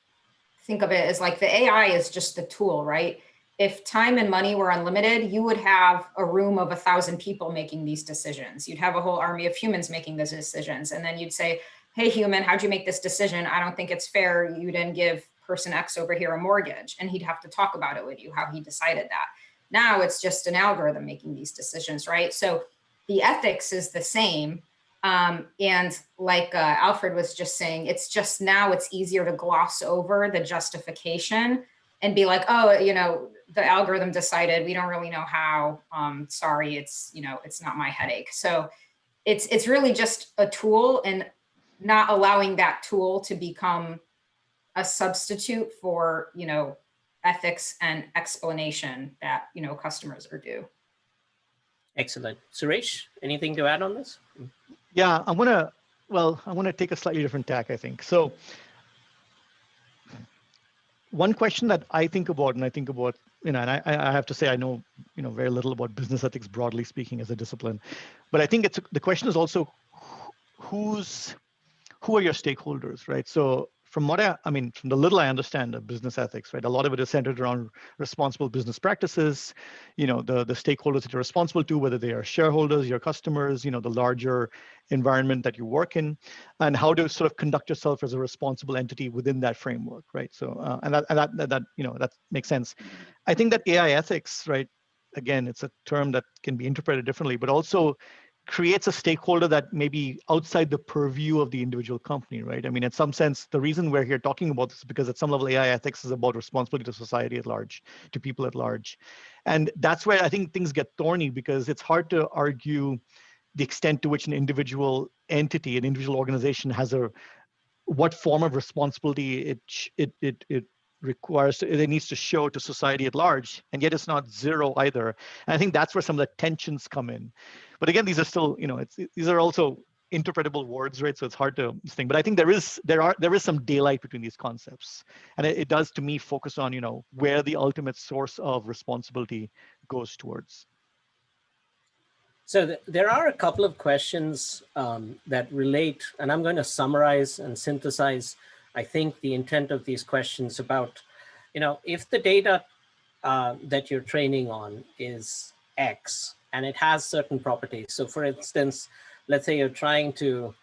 think of it is like the AI is just the tool, right? If time and money were unlimited, you would have a room of 1,000 people making these decisions. You'd have a whole army of humans making those decisions. And then you'd say, hey, human, how'd you make this decision? I don't think it's fair. You didn't give person X over here a mortgage. And he'd have to talk about it with you, how he decided that. Now it's just an algorithm making these decisions, right? So the ethics is the same. And like Alfred was just saying, it's just now it's easier to gloss over the justification and be like, oh, you know, the algorithm decided, we don't really know how, sorry, it's, you know, it's not my headache. So it's really just a tool, and not allowing that tool to become a substitute for, you know, ethics and explanation that, you know, customers are due. Excellent. Suresh, anything to add on this? Yeah, I want to take a slightly different tack, I think. So one question that I think about, you know, and I have to say, I know, you know, very little about business ethics, broadly speaking, as a discipline, but I think the question is also who are your stakeholders, right? So from what from the little I understand of business ethics, right, a lot of it is centered around responsible business practices, you know, the stakeholders that you're responsible to, whether they are shareholders, your customers, you know, the larger environment that you work in, and how to sort of conduct yourself as a responsible entity within that framework, right? So, and that you know, that makes sense. I think that AI ethics, right, again, it's a term that can be interpreted differently, but also creates a stakeholder that may be outside the purview of the individual company, right? I mean, in some sense, the reason we're here talking about this is because at some level, AI ethics is about responsibility to society at large, to people at large. And that's where I think things get thorny, because it's hard to argue the extent to which an individual entity, an individual organization has what form of responsibility it requires, it needs to show to society at large, and yet it's not zero either. And I think that's where some of the tensions come in. But again, these are still, you know, these are also interpretable words, right? So it's hard to think. But I think there is some daylight between these concepts, and it does, to me, focus on, you know, where the ultimate source of responsibility goes towards. So there are a couple of questions that relate, and I'm going to summarize and synthesize, I think, the intent of these questions about, you know, if the data that you're training on is X and it has certain properties. So for instance, let's say you're trying to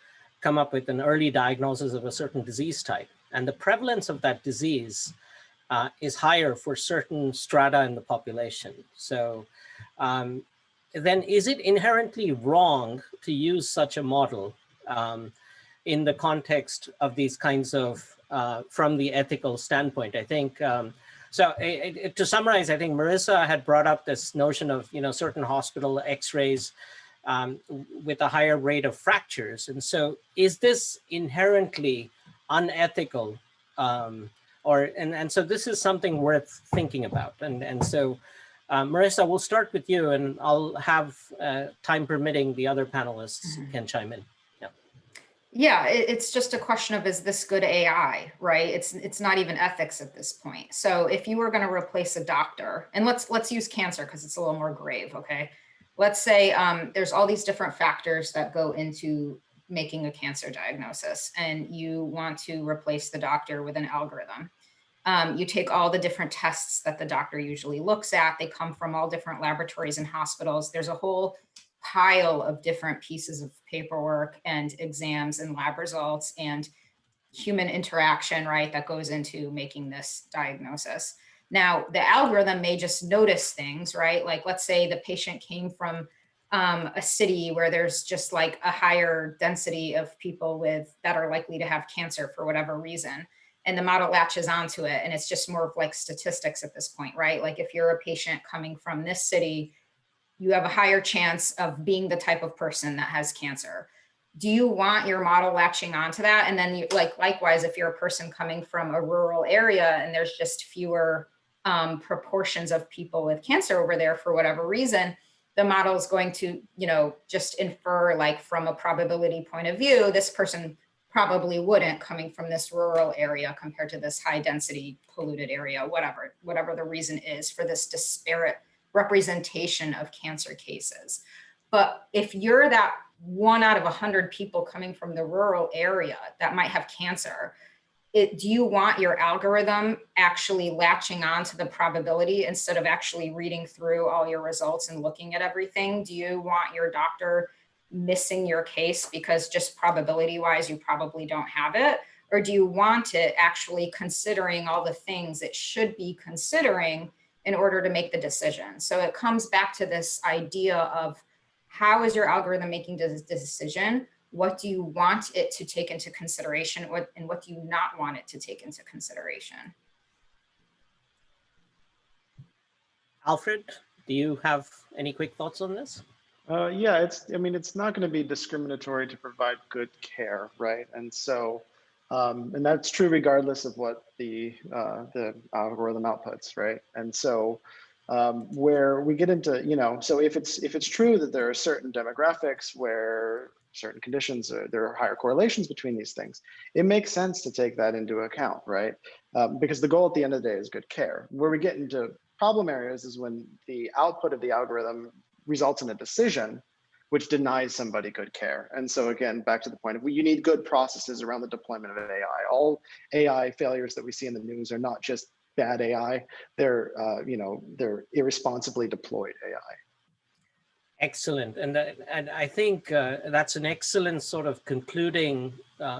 come up with an early diagnosis of a certain disease type, and the prevalence of that disease is higher for certain strata in the population. So then is it inherently wrong to use such a model in the context of these kinds of, from the ethical standpoint? I think, so to summarize, I think Marissa had brought up this notion of, you know, certain hospital x-rays with a higher rate of fractures. And so is this inherently unethical? And so this is something worth thinking about. And so Marissa, we'll start with you, and I'll have, time permitting, the other panelists can chime in. Yeah, it's just a question of, is this good AI, right? It's not even ethics at this point. So if you were going to replace a doctor, and let's use cancer because it's a little more grave, okay? Let's say there's all these different factors that go into making a cancer diagnosis, and you want to replace the doctor with an algorithm. You take all the different tests that the doctor usually looks at. They come from all different laboratories and hospitals. There's a whole pile of different pieces of paperwork and exams and lab results and human interaction, right, that goes into making this diagnosis. Now, the algorithm may just notice things, right? Like, let's say the patient came from a city where there's just like a higher density of people that are likely to have cancer for whatever reason. And the model latches onto it. And it's just more of like statistics at this point, right? Like if you're a patient coming from this city, you have a higher chance of being the type of person that has cancer. Do you want your model latching onto that? And then likewise, if you're a person coming from a rural area and there's just fewer proportions of people with cancer over there for whatever reason, the model is going to, just infer, like, from a probability point of view, this person probably wouldn't, coming from this rural area compared to this high density polluted area, whatever the reason is for this disparate representation of cancer cases. But if you're that 1 out of 100 people coming from the rural area that might have cancer, do you want your algorithm actually latching on to the probability instead of actually reading through all your results and looking at everything? Do you want your doctor missing your case because just probability wise you probably don't have it? Or do you want it actually considering all the things it should be considering in order to make the decision? So it comes back to this idea of, how is your algorithm making this decision? What do you want it to take into consideration, and what do you not want it to take into consideration? Alfred, do you have any quick thoughts on this? Yeah, it's not going to be discriminatory to provide good care, right? And so, and that's true regardless of what the algorithm outputs, right? And so, where we get into, so if it's true that there are certain demographics where certain conditions, there are higher correlations between these things, it makes sense to take that into account, right? Because the goal at the end of the day is good care. Where we get into problem areas is when the output of the algorithm results in a decision which denies somebody good care. And so again, back to the point of, you need good processes around the deployment of AI. All AI failures that we see in the news are not just bad AI, they're irresponsibly deployed AI. Excellent. And I think that's an excellent sort of concluding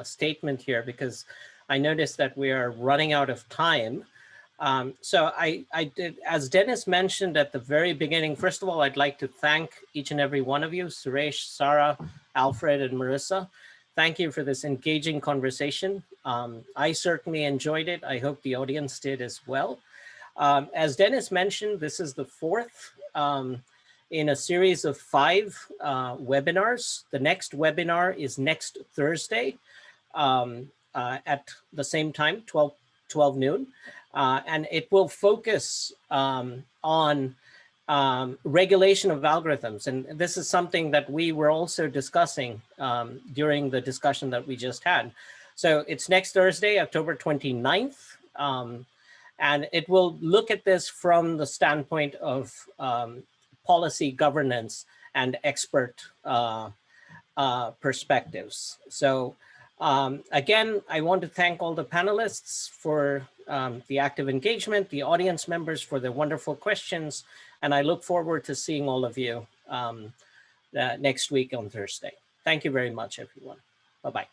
statement here, because I noticed that we are running out of time. So I did, as Dennis mentioned at the very beginning, first of all, I'd like to thank each and every one of you, Suresh, Sarah, Alfred, and Marissa. Thank you for this engaging conversation. I certainly enjoyed it. I hope the audience did as well. As Dennis mentioned, this is the fourth in a series of 5 webinars. The next webinar is next Thursday at the same time, 12 noon. And it will focus on regulation of algorithms. And this is something that we were also discussing during the discussion that we just had. So it's next Thursday, October 29th. And it will look at this from the standpoint of policy governance and expert perspectives. So again, I want to thank all the panelists for the active engagement, the audience members for their wonderful questions, and I look forward to seeing all of you next week on Thursday. Thank you very much, everyone. Bye-bye.